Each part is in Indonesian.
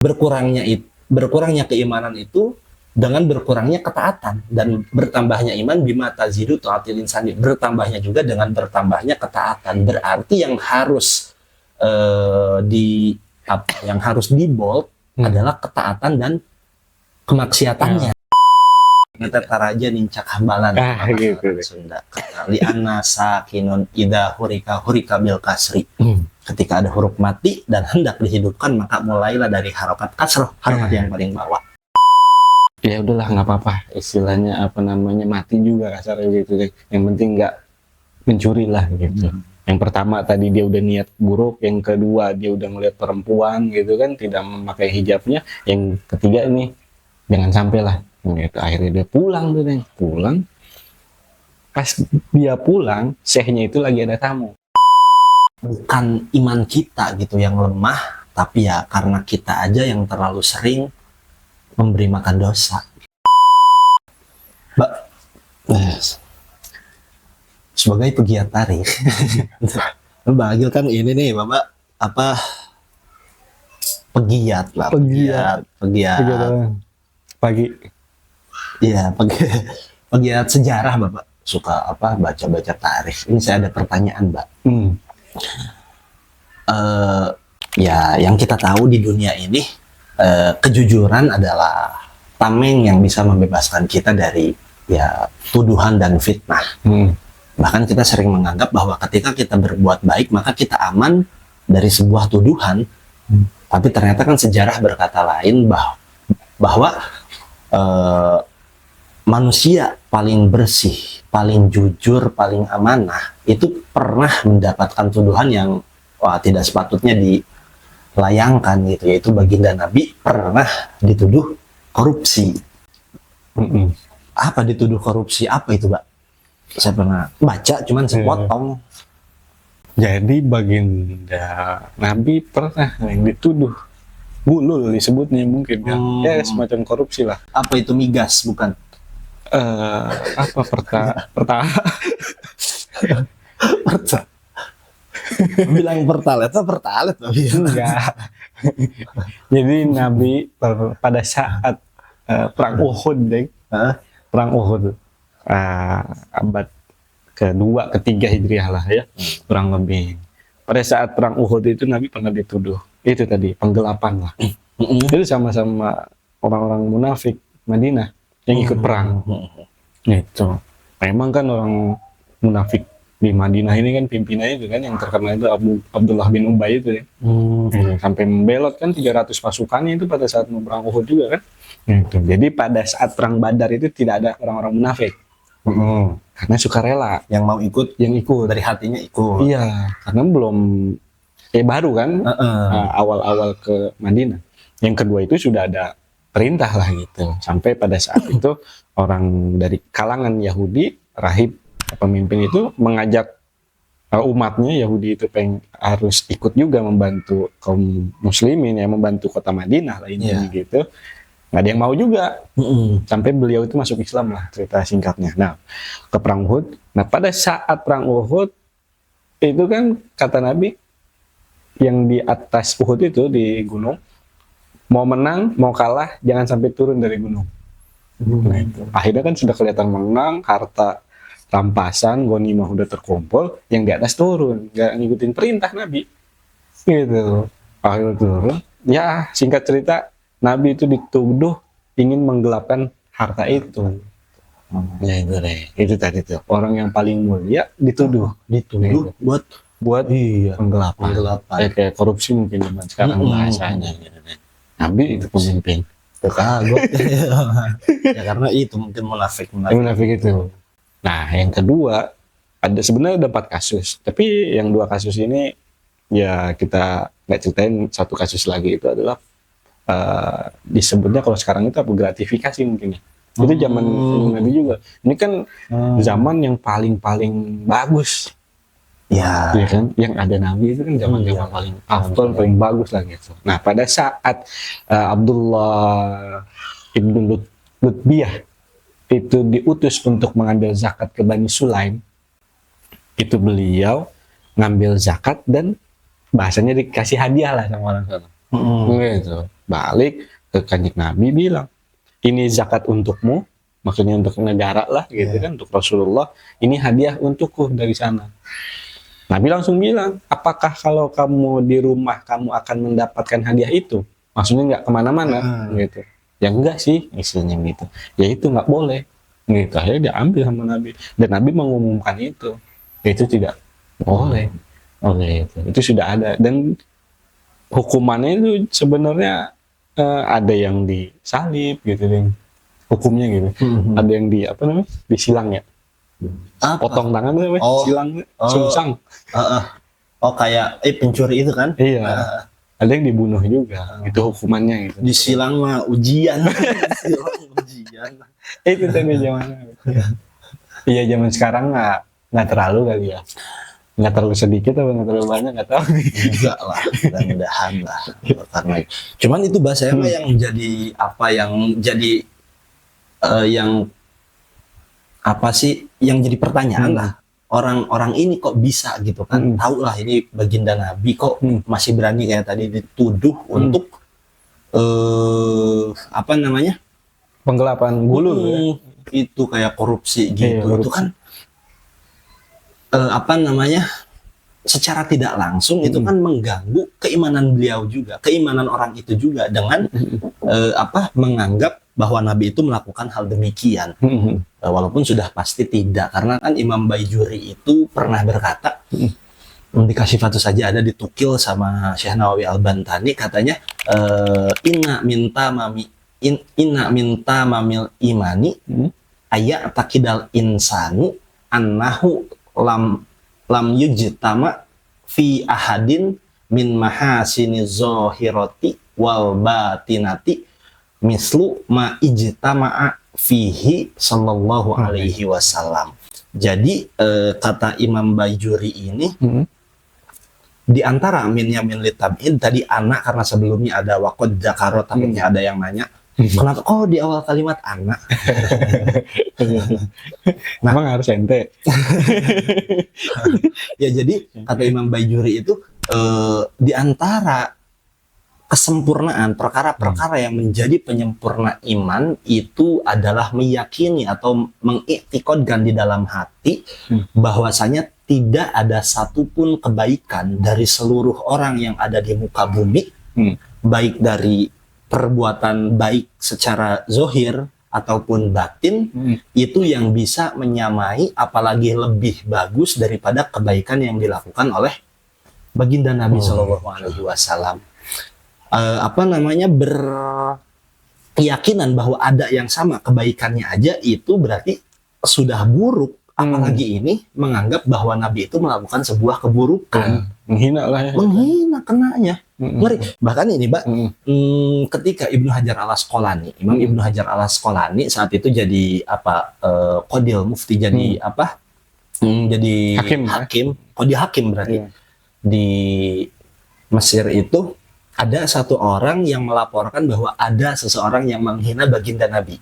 berkurangnya keimanan itu dengan berkurangnya ketaatan, dan bertambahnya iman bima tazidu taatil insani, bertambahnya juga dengan bertambahnya ketaatan. Berarti yang harus di bold adalah ketaatan dan kemaksiatannya. Kita taraja nincak hambalan gitu. Sunda. Li'anna sakinun idza hurika bil kasri. Ketika ada huruf mati dan hendak dihidupkan, maka mulailah dari harokat kasroh, harokat yang paling bawah. Ya udahlah, nggak apa-apa, istilahnya mati juga kasarnya gitu deh. Yang penting nggak mencuri lah gitu. Yang pertama tadi dia udah niat buruk, yang kedua dia udah ngeliat perempuan gitu kan, tidak memakai hijabnya, yang ketiga ini jangan sampai lah gitu. Akhirnya dia pulang tuh deh, pas dia pulang, syekhnya itu lagi ada tamu. Bukan iman kita gitu yang lemah, tapi ya karena kita aja yang terlalu sering memberi makan dosa. Sebagai pegiat tarikh, Mbak Agil kan ini nih, Bapak pegiat lah, pegiat pagi. Iya, pegiat sejarah, Bapak. Suka baca-baca tarikh. Ini saya ada pertanyaan, Mbak. Ya, yang kita tahu di dunia ini, kejujuran adalah tameng yang bisa membebaskan kita dari tuduhan dan fitnah. Bahkan kita sering menganggap bahwa ketika kita berbuat baik maka kita aman dari sebuah tuduhan. Tapi ternyata kan sejarah berkata lain, bahwa manusia paling bersih, paling jujur, paling amanah itu pernah mendapatkan tuduhan yang tidak sepatutnya dilayangkan gitu, yaitu baginda Nabi pernah dituduh korupsi. Apa dituduh korupsi? Apa itu, Pak? Saya pernah baca, cuman sepotong. Jadi baginda Nabi pernah yang dituduh gulul disebutnya mungkin kan. Ya semacam korupsi lah. Apa itu migas? Bukan. Bilang pertalet tapi enggak. Jadi Nabi pada saat perang Uhud perang Uhud abad kedua ketiga Hijriah lah ya, kurang lebih. Pada saat perang Uhud itu Nabi pernah dituduh itu tadi penggelapan lah. Itu sama-sama orang-orang munafik Madinah yang ikut perang. Itu memang kan orang munafik di Madinah ini kan pimpinannya itu kan yang terkenal itu Abdullah bin Ubay itu ya. Sampai membelot kan 300 pasukannya itu pada saat mau perang Uhud juga kan. Gitu. Jadi pada saat perang Badar itu tidak ada orang-orang munafik. Karena sukarela yang mau ikut, dari hatinya ikut. Iya, karena belum baru kan awal-awal ke Madinah. Yang kedua itu sudah ada perintah lah gitu. Sampai pada saat itu orang dari kalangan Yahudi, rahib pemimpin itu mengajak umatnya Yahudi itu harus ikut juga membantu kaum muslimin, membantu kota Madinah lah ini gitu. Nggak ada yang mau juga. Sampai beliau itu masuk Islam lah, cerita singkatnya. Nah, ke perang Uhud. Nah, pada saat perang Uhud itu kan kata Nabi yang di atas Uhud itu di gunung, mau menang mau kalah jangan sampai turun dari gunung. Nah, itu. Akhirnya kan sudah kelihatan menang, harta rampasan, ghanimah udah terkumpul, yang di atas turun, nggak ngikutin perintah Nabi. Gitu. Akhirnya turun. Ya, singkat cerita, Nabi itu dituduh ingin menggelapkan harta itu. Ya itu deh. Itu tadi tuh. Orang yang paling mulia dituduh buat penggelapan. Kayak korupsi mungkin zaman sekarang bahasanya. Nabi itu pemimpin. Kagok. Ya karena itu mungkin munafik itu. Nah, yang kedua sebenarnya ada 4 kasus. Tapi yang 2 kasus ini ya kita nggak ceritain. Satu kasus lagi itu adalah disebutnya kalau sekarang itu apa, gratifikasi mungkin ya. Itu zaman Nabi juga. Ini kan zaman yang paling bagus. Ya kan, yang ada Nabi itu kan zaman paling afdol, paling bagus lah gitu. Nah, pada saat Abdullah ibnu Lutbiyah itu diutus untuk mengambil zakat ke Bani Sulaim, itu beliau ngambil zakat dan bahasanya dikasih hadiah lah sama orang sana. Gitu. balik ke kanjeng Nabi bilang, ini zakat untukmu, maksudnya untuk negara lah gitu kan, untuk Rasulullah, ini hadiah untukku dari sana. Nabi langsung bilang, apakah kalau kamu di rumah kamu akan mendapatkan hadiah itu? Maksudnya nggak kemana-mana gitu. Ya enggak sih, istilahnya gitu. Ya itu nggak boleh. Gitu. Akhirnya diambil sama Nabi. Dan Nabi mengumumkan itu. Itu tidak boleh. Oleh itu sudah ada. Dan hukumannya itu sebenarnya ada yang disalib gitu, yang hukumnya gitu. Ada yang di apa namanya? Disilang ya. Apa? Potong tangan tuh, silang, sungsang. Oh kayak pencuri itu kan? Iya. Ada yang dibunuh juga. Itu hukumannya gitu. Disilang mah ujian. Disilang ujian. Itu tadi zamannya. Iya, zaman sekarang nggak terlalu kali ya. Nggak terlalu sedikit atau nggak terlalu banyak, nggak tahu. Enggak lah, mudah-mudahan lah. Karena cuman itu bahasanya mah yang jadi apa, yang jadi yang apa sih yang jadi pertanyaan lah, orang-orang ini kok bisa gitu kan, tahu lah ini baginda Nabi kok masih berani kayak tadi dituduh untuk apa namanya, penggelapan gulu ya? Itu kayak korupsi gitu. Korupsi. Itu kan apa namanya, secara tidak langsung itu kan mengganggu keimanan beliau juga, keimanan orang itu juga dengan apa, menganggap bahwa Nabi itu melakukan hal demikian. Walaupun sudah pasti tidak, karena kan Imam Baijuri itu pernah berkata, di Kasyifatus saja ada ditukil sama Syekh Nawawi Al-Bantani, katanya inna minta mamil imani ayat takidal insanu annahu lam yujtama fi ahadin min mahasini zohiroti wal batinati mislu ma ijtama'a fihi sallallahu alaihi wasallam. Jadi kata Imam Baijuri ini, di antara min litab'id tadi anak, karena sebelumnya ada waqad dzakara, takutnya ada yang nanya kenapa kok di awal kalimat anak. Nah, emang harus ente. Ya jadi kata Imam Baijuri itu di antara kesempurnaan, perkara-perkara yang menjadi penyempurna iman itu adalah meyakini atau mengiktikadkan di dalam hati bahwasanya tidak ada satupun kebaikan dari seluruh orang yang ada di muka bumi, baik dari perbuatan baik secara zohir ataupun batin, itu yang bisa menyamai apalagi lebih bagus daripada kebaikan yang dilakukan oleh baginda Nabi Shallallahu Alaihi Wasallam. Apa namanya, berkeyakinan bahwa ada yang sama kebaikannya aja itu berarti sudah buruk, apalagi ini menganggap bahwa Nabi itu melakukan sebuah keburukan. Menghina lah ya. Menghina kenanya. Ngeri. Bahkan ini Mbak, ketika Ibnu Hajar al-Asqalani, Imam Ibnu Hajar al-Asqalani saat itu jadi apa, qadil mufti, jadi apa, jadi hakim, qadi hakim berarti di Mesir itu. Ada satu orang yang melaporkan bahwa ada seseorang yang menghina baginda Nabi.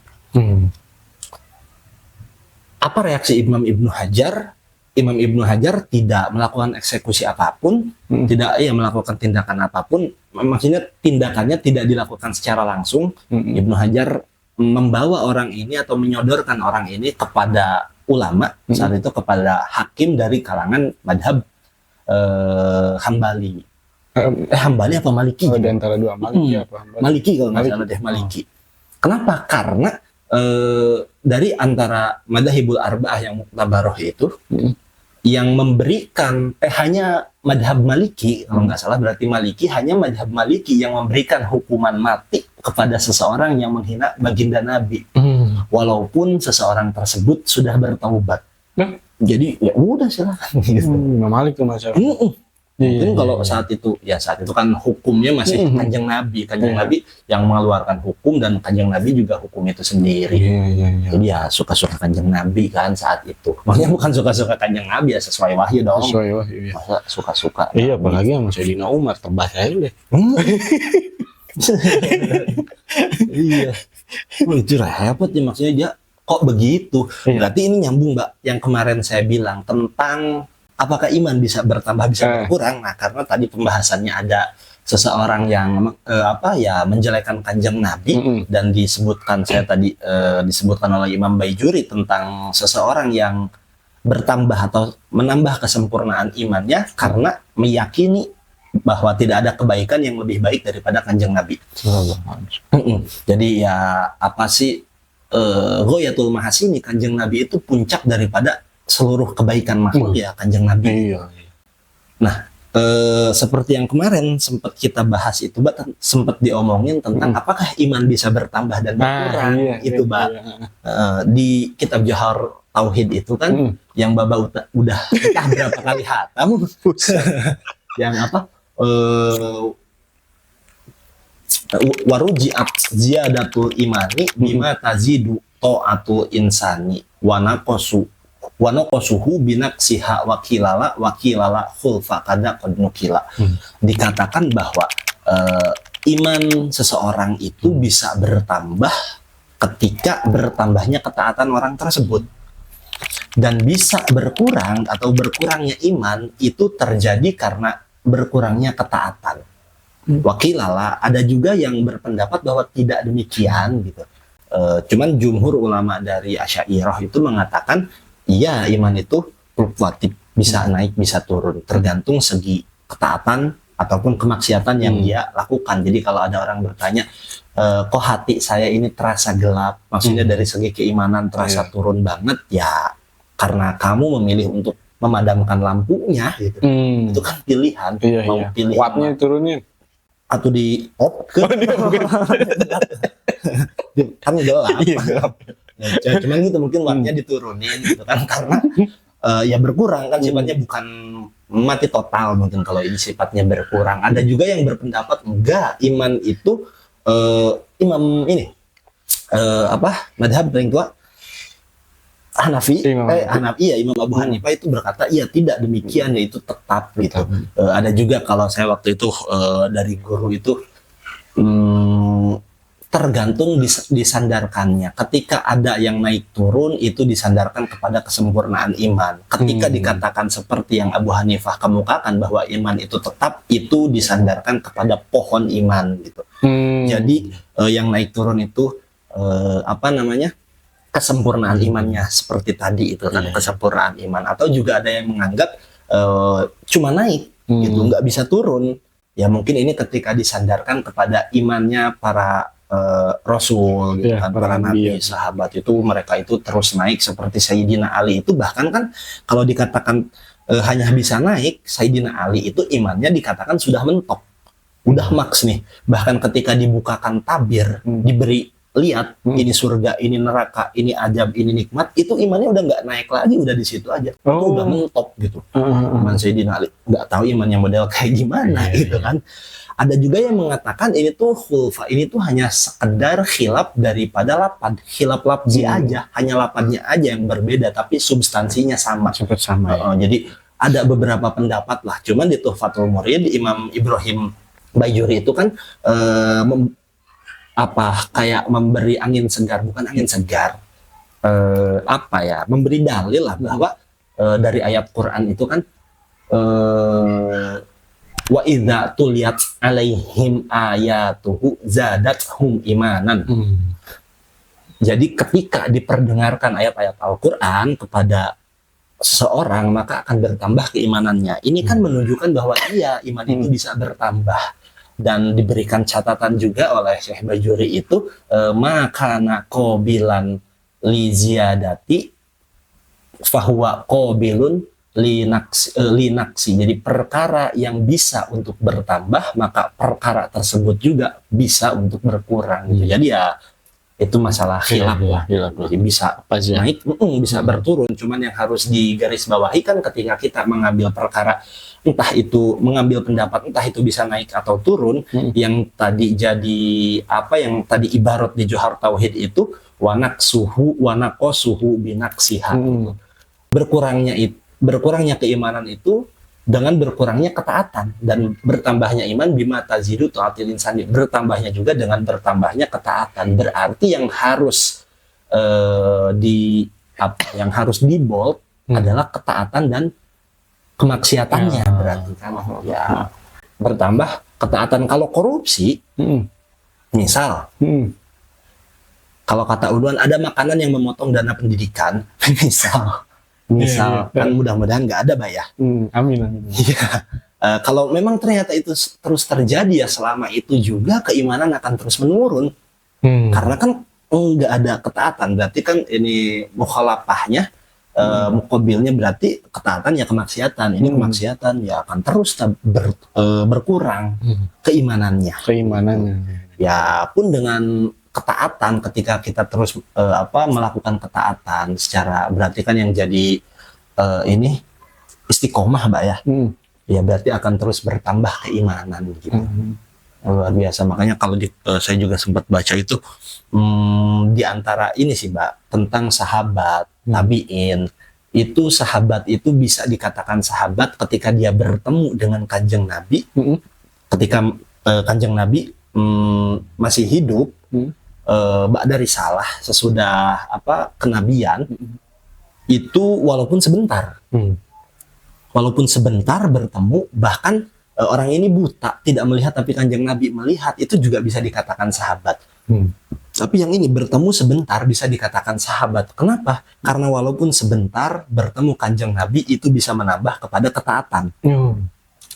Apa reaksi Imam Ibnu Hajar? Imam Ibnu Hajar tidak melakukan eksekusi apapun, tidak melakukan tindakan apapun. Maksudnya tindakannya tidak dilakukan secara langsung. Ibnu Hajar membawa orang ini atau menyodorkan orang ini kepada ulama, saat itu kepada hakim dari kalangan madhab Hambali. Hambali apa Maliki? Di antara dua, Maliki apa Hambali? Maliki kalau nggak salah deh, Maliki. Kenapa? Karena dari antara madhabul arba'ah yang muktabaroh itu, yang memberikan hanya madhab Maliki, kalau nggak salah berarti Maliki, hanya madhab Maliki yang memberikan hukuman mati kepada seseorang yang menghina baginda Nabi, walaupun seseorang tersebut sudah bertaubat. Jadi ya udah silakan. Imam Malik tuh masalah. Mungkin kalau saat itu kan hukumnya masih Kanjeng Nabi, Nabi yang mengeluarkan hukum, dan Kanjeng Nabi juga hukum itu sendiri. Jadi ya suka-suka Kanjeng Nabi kan saat itu. Maksudnya bukan suka-suka Kanjeng Nabi, ya sesuai wahyu dong. Sesuai wahyu. Ya. Masa suka-suka. Iya, apalagi yang Sayyidina Umar, tebas aja deh. Iya. Itu repot ya, maksudnya dia kok begitu. Berarti ini nyambung Mbak yang kemarin saya bilang tentang apakah iman bisa bertambah, bisa berkurang. Nah, karena tadi pembahasannya ada seseorang yang menjelekan kanjeng Nabi dan disebutkan disebutkan oleh Imam Baijuri tentang seseorang yang bertambah atau menambah kesempurnaan imannya karena meyakini bahwa tidak ada kebaikan yang lebih baik daripada kanjeng Nabi. Jadi ya apa sih Ghoyatul Mahasini, kanjeng Nabi itu puncak daripada seluruh kebaikan makhluk ya kanjeng Nabi. Nah, seperti yang kemarin sempat kita bahas itu, sempat diomongin tentang apakah iman bisa bertambah dan berkurang. Itu, di kitab Johar Tauhid itu kan yang Baba udah entah berapa kali hatam yang apa waruji'at ziyadatul imani bima tazidu ta'atul insani wa naqasuhu binaksiha wakilala khulfa kada qad nukila. Dikatakan bahwa iman seseorang itu bisa bertambah ketika bertambahnya ketaatan orang tersebut, dan bisa berkurang atau berkurangnya iman itu terjadi karena berkurangnya ketaatan. Wakilala, ada juga yang berpendapat bahwa tidak demikian gitu. Cuman jumhur ulama dari Asy'ariyah itu mengatakan iya, iman itu fluktuatif, bisa naik bisa turun tergantung segi ketaatan ataupun kemaksiatan yang dia lakukan. Jadi kalau ada orang bertanya, kok hati saya ini terasa gelap, maksudnya dari segi keimanan terasa turun banget, ya karena kamu memilih untuk memadamkan lampunya gitu. Itu kan pilihan. Mau pilih wattnya turunin atau di off ke kan gelap. Ya, cuman gitu mungkin wattnya diturunin gitu kan, karena ya berkurang kan sifatnya, bukan mati total mungkin kalau ini sifatnya berkurang. Ada juga yang berpendapat enggak, iman itu imam ini madhab paling tua Hanafi, Imam Abu Hanifah itu berkata iya tidak demikian, yaitu tetap gitu. Ada juga kalau saya waktu itu dari guru itu tergantung disandarkannya. Ketika ada yang naik turun itu disandarkan kepada kesempurnaan iman. Ketika dikatakan seperti yang Abu Hanifah kemukakan bahwa iman itu tetap, itu disandarkan kepada pohon iman gitu. Jadi yang naik turun itu kesempurnaan imannya seperti tadi itu kan, kesempurnaan iman. Atau juga ada yang menganggap cuma naik gitu, nggak bisa turun. Ya mungkin ini ketika disandarkan kepada imannya para Rasul gitu kan, para nabi, sahabat itu, mereka itu terus naik seperti Sayyidina Ali itu. Bahkan kan kalau dikatakan hanya bisa naik, Sayyidina Ali itu imannya dikatakan sudah mentok, udah maks nih. Bahkan ketika dibukakan tabir, diberi lihat ini surga, ini neraka, ini ajab, ini nikmat, itu imannya udah nggak naik lagi, udah di situ aja. Itu udah mentok gitu. Iman Sayyidina Ali, nggak tahu imannya model kayak gimana gitu kan. Ada juga yang mengatakan ini tuh khulfa, ini tuh hanya sekedar khilaf daripada lapad, khilaf lafzi aja, hanya lapadnya aja yang berbeda, tapi substansinya sama. Jadi ada beberapa pendapat lah. Cuman di Tuhfatul Murid, Imam Ibrahim Baijuri itu kan kayak memberi angin segar, bukan angin segar, memberi dalil lah bahwa dari ayat Quran itu kan wa idza tuliyat alaihim ayatuhu zadathum imanan. Jadi ketika diperdengarkan ayat-ayat Al-Qur'an kepada seseorang, maka akan bertambah keimanannya. Ini kan menunjukkan bahwa iya, iman itu bisa bertambah. Dan diberikan catatan juga oleh Syekh Baijuri itu, makana qabilan li ziyadati fahuwa qabilun linaksi. Jadi perkara yang bisa untuk bertambah, maka perkara tersebut juga bisa untuk berkurang. Jadi ya itu masalah khilaf lah. Jadi bisa naik, bisa berturun. Cuman yang harus digarisbawahi kan ketika kita mengambil perkara, entah itu mengambil pendapat, entah itu bisa naik atau turun, yang tadi jadi yang tadi ibarat di Johar Tauhid itu wanaqasuhu binaksiha. Berkurangnya keimanan itu dengan berkurangnya ketaatan, dan bertambahnya iman bima tazidu ta'atil insani, bertambahnya juga dengan bertambahnya ketaatan. Berarti yang harus di bold adalah ketaatan dan kemaksiatannya, berarti kan bertambah ketaatan. Kalau korupsi, misal, kalau kata Uluan ada makanan yang memotong dana pendidikan, misal kan mudah-mudahan nggak ada, Mbak ya. Amin, amin. Iya. Kalau memang ternyata itu terus terjadi ya, selama itu juga keimanan akan terus menurun. Karena kan nggak ada ketaatan, berarti kan ini mukhalafahnya, muqabilnya berarti ketaatan ya kemaksiatan. Ini kemaksiatan ya akan terus berkurang keimanannya. Ya pun dengan ketaatan, ketika kita terus melakukan ketaatan secara, berarti kan yang jadi ini istiqomah, Mbak ya. Ya berarti akan terus bertambah keimanan gitu. Luar biasa. Makanya kalau saya juga sempat baca itu di antara ini sih, Mbak, tentang sahabat tabiin, itu sahabat itu bisa dikatakan sahabat ketika dia bertemu dengan Kanjeng Nabi, ketika Kanjeng Nabi masih hidup, ba'da risalah, sesudah kenabian, itu walaupun sebentar bertemu, bahkan orang ini buta, tidak melihat, tapi Kanjeng Nabi melihat, itu juga bisa dikatakan sahabat. Tapi yang ini bertemu sebentar bisa dikatakan sahabat. Kenapa? Karena walaupun sebentar bertemu Kanjeng Nabi, itu bisa menambah kepada ketaatan.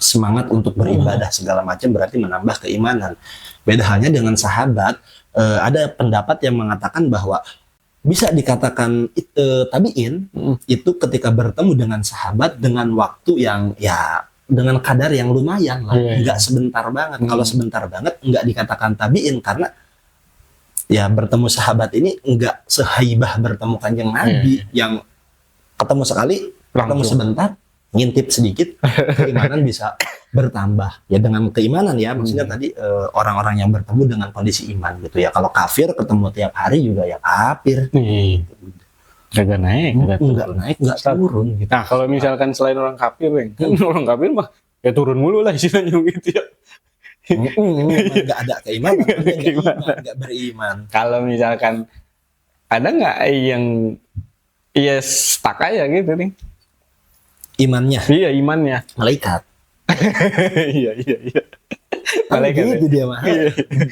Semangat untuk beribadah segala macam, berarti menambah keimanan. Beda halnya dengan sahabat, ada pendapat yang mengatakan bahwa bisa dikatakan tabiin itu ketika bertemu dengan sahabat dengan waktu yang ya dengan kadar yang lumayan lah, nggak sebentar banget. Kalau sebentar banget nggak dikatakan tabiin, karena ya bertemu sahabat ini nggak sehaibah bertemu Kanjeng Nabi yang ketemu sekali, ketemu sebentar, ngintip sedikit, keimanan bisa bertambah. Ya dengan keimanan ya, maksudnya tadi orang-orang yang bertemu dengan kondisi iman gitu ya. Kalau kafir ketemu tiap hari juga ya kafir. Nggak naik, nggak turun gitu. Nah kalau misalkan selain orang kafir, orang kafir mah ya turun mulu lah istilahnya gitu ya. Nggak ada keimanan, nggak beriman. Kalau misalkan ada nggak yang stuck aja gitu nih imannya? Iya, imannya malaikat. iya Malaikat gitu dia mah.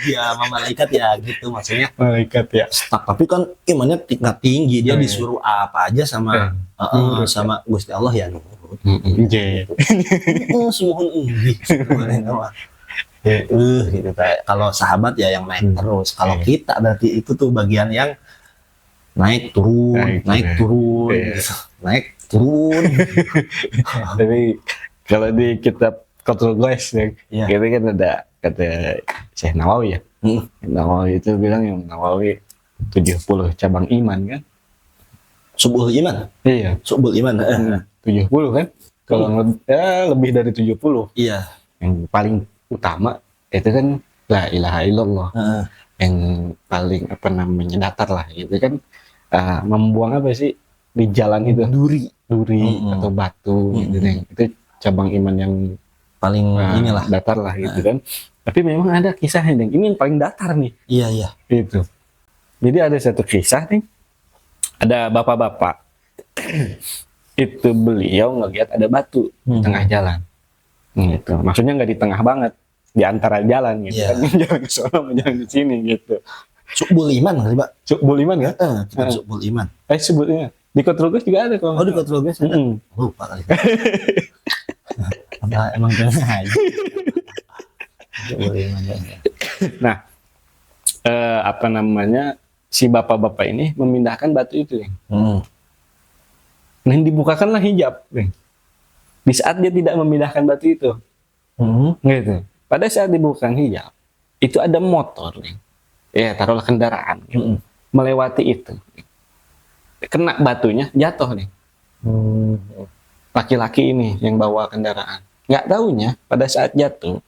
Dia sama malaikat ya gitu, maksudnya malaikat ya stuck, tapi kan imannya tingkat tinggi, dia disuruh apa aja sama sama Gusti Allah ya nurut. Sumohon gitu kayak. Kalau sahabat ya yang naik terus. Kalau kita berarti itu tuh bagian yang naik turun gitu. Naik turun. Tapi kalau di kitab Qatrul Ghais ya, kita kan ada kata Syekh Nawawi ya. Nawawi itu bilang yang Nawawi 70 cabang iman kan. Subul iman. Iya, subul iman. 70 kan. Kalau lebih dari 70. Iya. Yang paling utama itu kan la ilaha illallah. Yang paling datar lah gitu kan. Membuang apa sih di jalan itu? Duri atau batu gitu kan. Itu cabang iman yang paling inilah datar lah gitu kan. Tapi memang ada kisahnya, Deng. Ini yang paling datar nih. Iya. Itu. Jadi ada satu kisah nih. Ada bapak-bapak. Itu beliau ngelihat ada batu di tengah jalan. Gitu. Maksudnya nggak di tengah banget, di antara jalan gitu. Kan jalan ke sana, jalan ke sini gitu. Subul iman kali, Pak. Subul iman kan? Subul iman. Subul iman. Di Qatrul Ghais juga ada kalau. Oh, di Qatrul Ghais ada. Lupa kali. Apa emang keren aja. Nah, si bapak-bapak ini memindahkan batu itu, dan dibukakanlah hijab, di saat dia tidak memindahkan batu itu, gitu. Pada saat dibukakan hijab, itu ada motor, taruhlah kendaraan, melewati itu, kena batunya, jatuh, laki-laki ini yang bawa kendaraan. Nggak taunya pada saat jatuh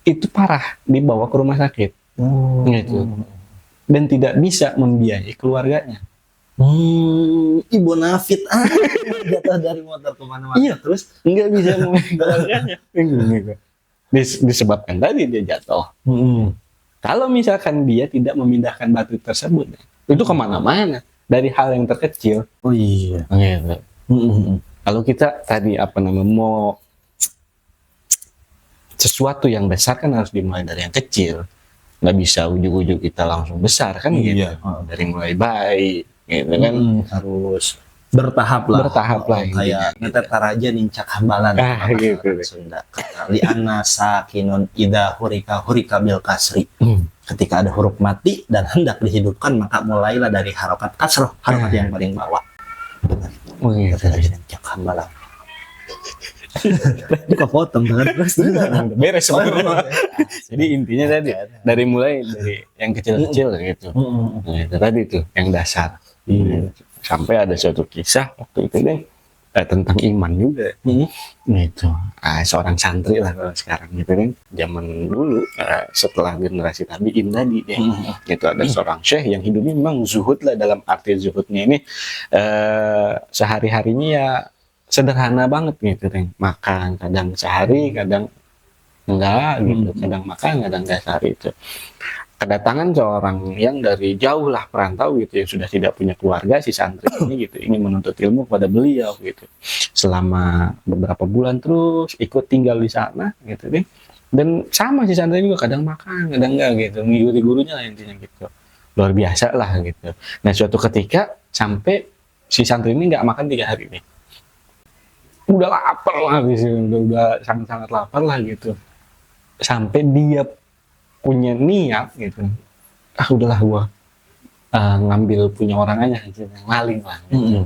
itu parah, dibawa ke rumah sakit, gitu, dan tidak bisa membiayai keluarganya. Ibu Nafit jatuh dari motor kemana-mana. Iya, terus nggak bisa membiayai keluarganya. Disebabkan tadi dia jatuh. Kalau misalkan dia tidak memindahkan batu tersebut, itu kemana-mana dari hal yang terkecil. Oh iya. Gitu. Kalau kita tadi mau sesuatu yang besar kan harus dimulai dari yang kecil. Nggak bisa ujuk-ujuk kita langsung besar kan gitu. Iya. Dari mulai baik gitu kan. Harus bertahap lah. Bertahap lah intinya, Kayak ngetet taraja nincak hambalan. Gitu. Sunda. Li anna sakinun idza hurika bil kasri. Ketika ada huruf mati dan hendak dihidupkan, maka mulailah dari harokat kasroh, harokat yang paling bawah. Ngetet taraja nincak hambalan. Buka potong terus Beres sebenarnya. Jadi intinya tadi dari mulai dari yang kecil-kecil gitu. Itu tadi tuh yang dasar. Sampai ada suatu kisah waktu itu deh tentang iman juga. Gitu. Seorang santri lah kalau sekarang gitu kan. Zaman dulu setelah generasi tabi'in tadi deh. Gitu ada seorang syekh yang hidupnya memang zuhud lah, dalam arti zuhudnya ini sehari-harinya ya sederhana banget gitu, Reng. Makan kadang sehari, kadang enggak gitu, kadang makan, kadang enggak sehari itu. Kedatangan seorang yang dari jauh lah perantau gitu, yang sudah tidak punya keluarga, si santri ini gitu, ingin menuntut ilmu kepada beliau gitu. Selama beberapa bulan terus ikut tinggal di sana gitu deh. Dan sama si santri juga kadang makan, kadang enggak gitu, mengikuti gurunya lah intinya gitu. Luar biasa lah gitu. Nah suatu ketika sampai si santri ini nggak makan 3 hari nih. Udah lapar lah gitu, udah sangat-sangat lapar lah gitu. Sampai dia punya niat gitu, udahlah gua ngambil punya orang aja gitu, yang maling lah gitu.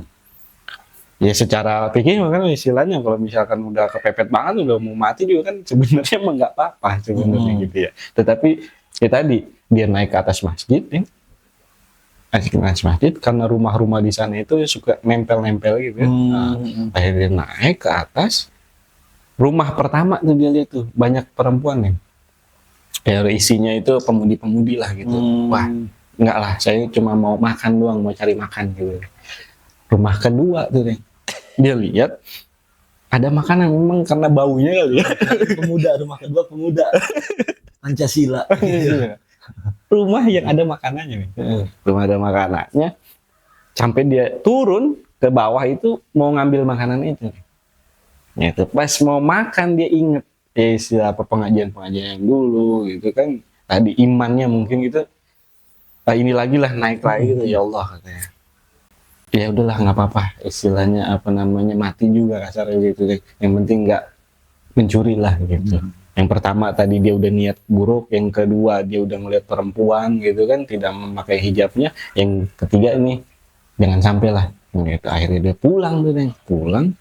Ya secara pikir kan istilahnya kalau misalkan udah kepepet banget, udah mau mati juga kan sebenarnya emang nggak apa-apa sebenarnya gitu ya. Tetapi ya tadi dia naik ke atas masjid ya. Masjid karena rumah-rumah di sana itu suka nempel-nempel gitu ya. Akhirnya dia naik ke atas. Rumah pertama tuh dia lihat tuh banyak perempuan nih. Ya isinya itu pemudi-pemudi lah gitu. Wah, enggak lah, saya cuma mau makan doang, mau cari makan gitu. Rumah kedua tuh nih. Dia lihat ada makanan, memang karena baunya kali ya. Pemuda, rumah kedua pemuda. Pancasila. Rumah yang ada makanannya nih. Rumah ada makanannya. Sampai dia turun ke bawah itu mau ngambil makanan itu. Gitu. Pas mau makan dia inget istilah apa pengajian-pengajian yang dulu gitu kan. Tadi imannya mungkin gitu. Ini lagi lah naik lagi gitu, ya Allah katanya. Ya udahlah nggak apa-apa, istilahnya apa namanya mati juga kasarnya gitu. Yang penting nggak mencuri lah gitu. Yang pertama tadi dia udah niat buruk, yang kedua dia udah ngeliat perempuan gitu kan tidak memakai hijabnya, yang ketiga ini jangan sampai lah gitu. Akhirnya dia pulang tuh, pulang.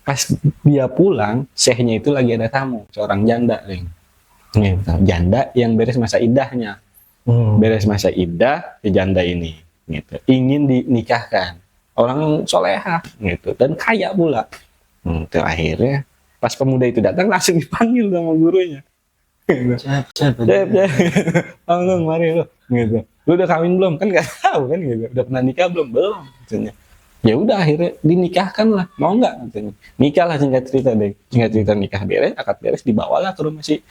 Pas dia pulang, syekhnya itu lagi ada tamu, seorang janda, gitu. Janda yang beres masa iddahnya, beres masa iddah si janda ini, gitu. Ingin dinikahkan, orang solehah gitu dan kaya pula. Gitu. Akhirnya pas pemuda itu datang langsung dipanggil sama gurunya. Cep, mari lo, gitu. Lu udah kawin belum? Kan nggak tahu kan gitu. Udah pernah nikah belum? Belum. Katanya. Ya udah akhirnya dinikahkan lah. Mau nggak? Katanya. Nikah lah singkat cerita deh. Singkat cerita nikah beres, akad beres, dibawalah ke rumah si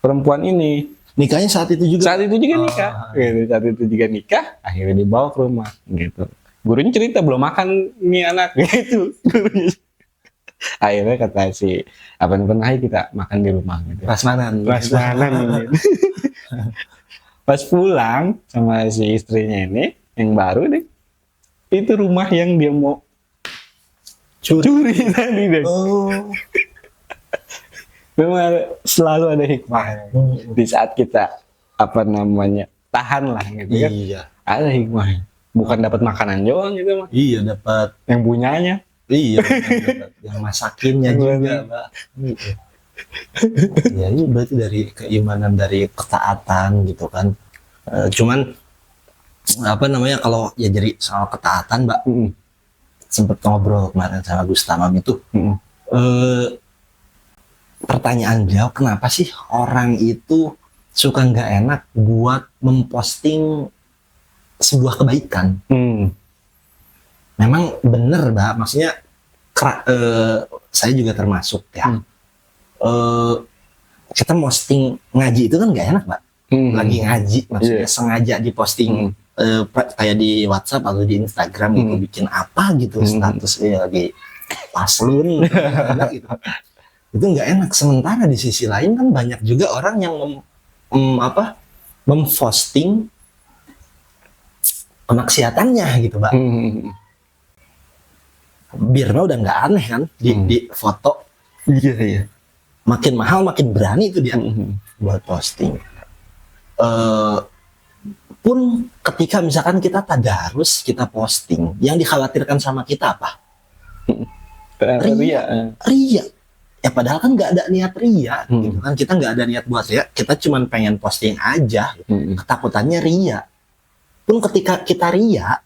perempuan ini. Nikahnya saat itu juga. Saat itu juga nikah. Gitu. Saat itu juga nikah. Akhirnya dibawa ke rumah. Gitu. Gurunya cerita belum makan nih anak gitu. Gurunya. Akhirnya kata si apa namanya kita makan di rumah gitu. Prasmanan ini. Pas pulang sama si istrinya ini yang baru deh, itu rumah yang dia mau curi tadi deh. Memang selalu ada hikmah di saat kita apa namanya tahan lah gitu kan. Iya. Ada hikmah. Bukan dapat makanan doang gitu mah. Iya, dapat yang punyanya. Iya, yang masakinnya juga, Mbak. Ya, ini berarti dari keimanan, dari ketaatan gitu kan. Cuman apa namanya kalau ya jadi soal ketaatan, Mbak, sempet ngobrol kemarin sama Gus Tamam itu. Pertanyaan beliau, kenapa sih orang itu suka nggak enak buat memposting sebuah kebaikan? Memang bener, Mbak, maksudnya saya juga termasuk ya. Kita posting ngaji itu kan nggak enak, Mbak. Lagi ngaji, maksudnya sengaja diposting kayak di WhatsApp atau di Instagram gitu, bikin apa gitu statusnya lagi paslon gitu. itu nggak enak. Sementara di sisi lain kan banyak juga orang yang memposting kemaksiatannya gitu, Mbak. Biar udah nggak aneh kan di foto. Iya, iya. Makin mahal makin berani itu dia buat posting. Pun ketika misalkan kita tadarus, kita posting, yang dikhawatirkan sama kita apa? Ria. Ya padahal kan nggak ada niat ria, gitu kan. Kita nggak ada niat buat ria, kita cuma pengen posting aja. Ketakutannya ria. Pun ketika kita ria,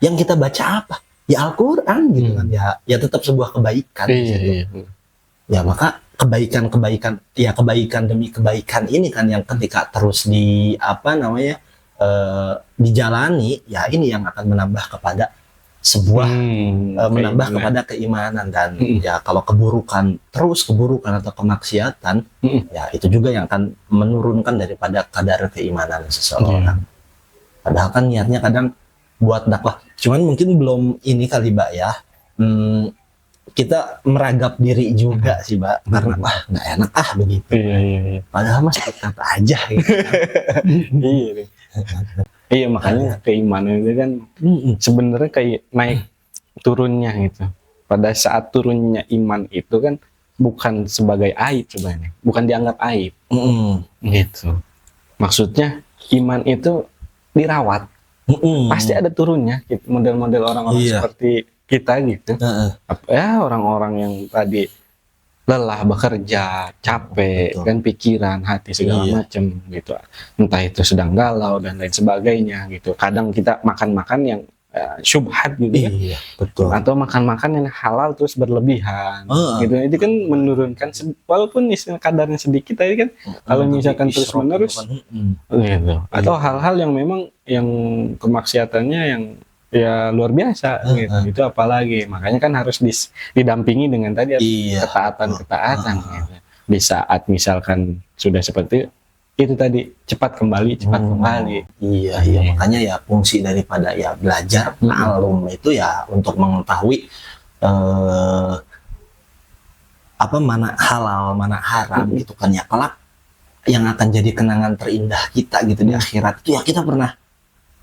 yang kita baca apa? Ya Al-Quran gitu kan. Ya tetap sebuah kebaikan. Iya. Ya maka kebaikan demi kebaikan ini kan yang ketika terus dijalani, ya ini yang akan menambah kepada sebuah menambah kepada keimanan. Dan ya kalau keburukan atau kemaksiatan, ya itu juga yang akan menurunkan daripada kadar keimanan seseorang. Padahal kan niatnya kadang buat dakwah, cuman mungkin belum ini kali, Mbak ya. Kita meragap diri juga sih, Mbak, karena wah nggak enak begitu. Iya. Padahal mas tetap aja gitu. Iya, makanya keimanan itu kan sebenarnya kayak naik turunnya gitu. Pada saat turunnya iman itu kan bukan sebagai aib sebenarnya, bukan dianggap aib. Gitu. Maksudnya iman itu dirawat. Pasti ada turunnya gitu. Model-model orang-orang seperti kita gitu. Ya orang-orang yang tadi lelah bekerja, capek, kan pikiran, hati segala macam gitu. Entah itu sedang galau dan lain sebagainya gitu. Kadang kita makan-makan yang syubhat gitu kan. Betul. Atau makan-makan yang halal terus berlebihan gitu. Itu kan menurunkan walaupun kadarnya sedikit tadi kan, kalau misalkan terus menerus gitu. Atau hal-hal yang memang yang kemaksiatannya yang ya luar biasa gitu. Itu apalagi makanya kan harus didampingi dengan tadi ketaatan gitu. Di saat misalkan sudah seperti itu tadi cepat kembali. Iya. Makanya ya fungsi daripada ya belajar ma'lum itu ya untuk mengetahui mana halal mana haram gitu kan ya, kelak yang akan jadi kenangan terindah kita gitu di akhirat itu ya kita pernah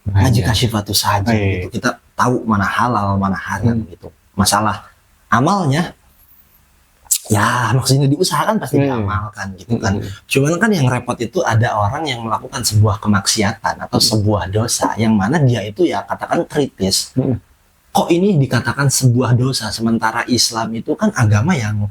ngaji Kasyifatus Hajat gitu, kita tahu mana halal mana haram gitu. Masalah amalnya ya maksudnya diusahakan pasti diamalkan gitu kan. Cuman kan yang repot itu ada orang yang melakukan sebuah kemaksiatan atau sebuah dosa yang mana dia itu ya katakan kritis. Kok ini dikatakan sebuah dosa sementara Islam itu kan agama yang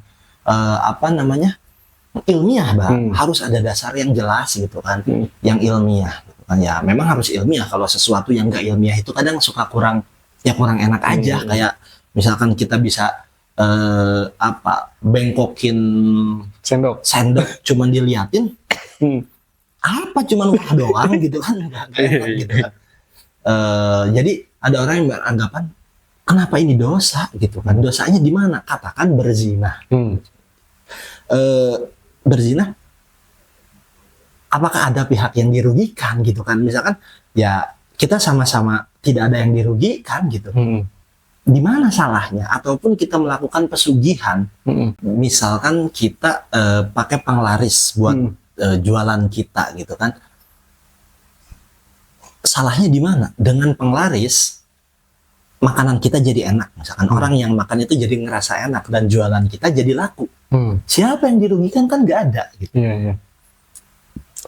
ilmiah, Bang. Harus ada dasar yang jelas gitu kan, yang ilmiah gitu kan. Ya memang harus ilmiah. Kalau sesuatu yang enggak ilmiah itu kadang suka kurang enak aja. Kayak misalkan kita bisa bengkokin sendok cuman diliatin cuman wah doang gitu kan, gitu kan. Jadi ada orang yang beranggapan kenapa ini dosa gitu kan, dosanya di mana? Katakan berzina. Berzina apakah ada pihak yang dirugikan gitu kan? Misalkan ya kita sama-sama tidak ada yang dirugikan gitu. Di mana salahnya? Ataupun kita melakukan pesugihan, misalkan kita pakai penglaris buat jualan kita gitu kan, salahnya di mana? Dengan penglaris makanan kita jadi enak, misalkan orang yang makan itu jadi ngerasa enak dan jualan kita jadi laku. Siapa yang dirugikan? Kan nggak ada gitu.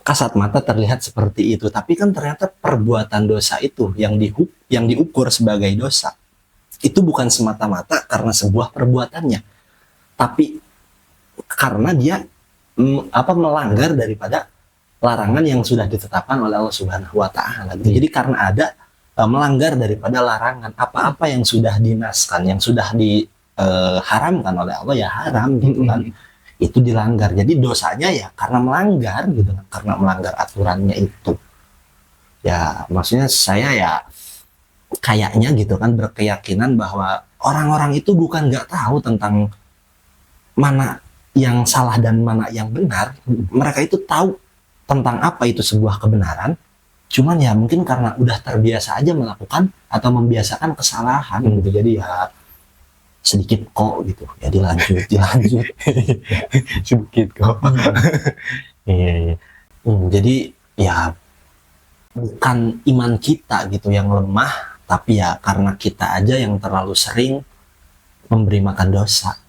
Kasat mata terlihat seperti itu, tapi kan ternyata perbuatan dosa itu yang diukur sebagai dosa itu bukan semata-mata karena sebuah perbuatannya, tapi karena dia melanggar daripada larangan yang sudah ditetapkan oleh Allah Subhanahu wa Ta'ala. Jadi karena ada melanggar daripada larangan, apa-apa yang sudah dinaskan, yang sudah diharamkan oleh Allah ya haram gitu kan. Itu dilanggar. Jadi dosanya ya karena melanggar gitu kan, karena melanggar aturannya itu. Ya maksudnya saya ya kayaknya gitu kan berkeyakinan bahwa orang-orang itu bukan nggak tahu tentang mana yang salah dan mana yang benar. Mereka itu tahu tentang apa itu sebuah kebenaran, cuman ya mungkin karena udah terbiasa aja melakukan atau membiasakan kesalahan gitu. Jadi ya sedikit kok gitu, ya dilanjut sedikit kok. Iya. jadi ya bukan iman kita gitu yang lemah, tapi ya karena kita aja yang terlalu sering memberi makan dosa.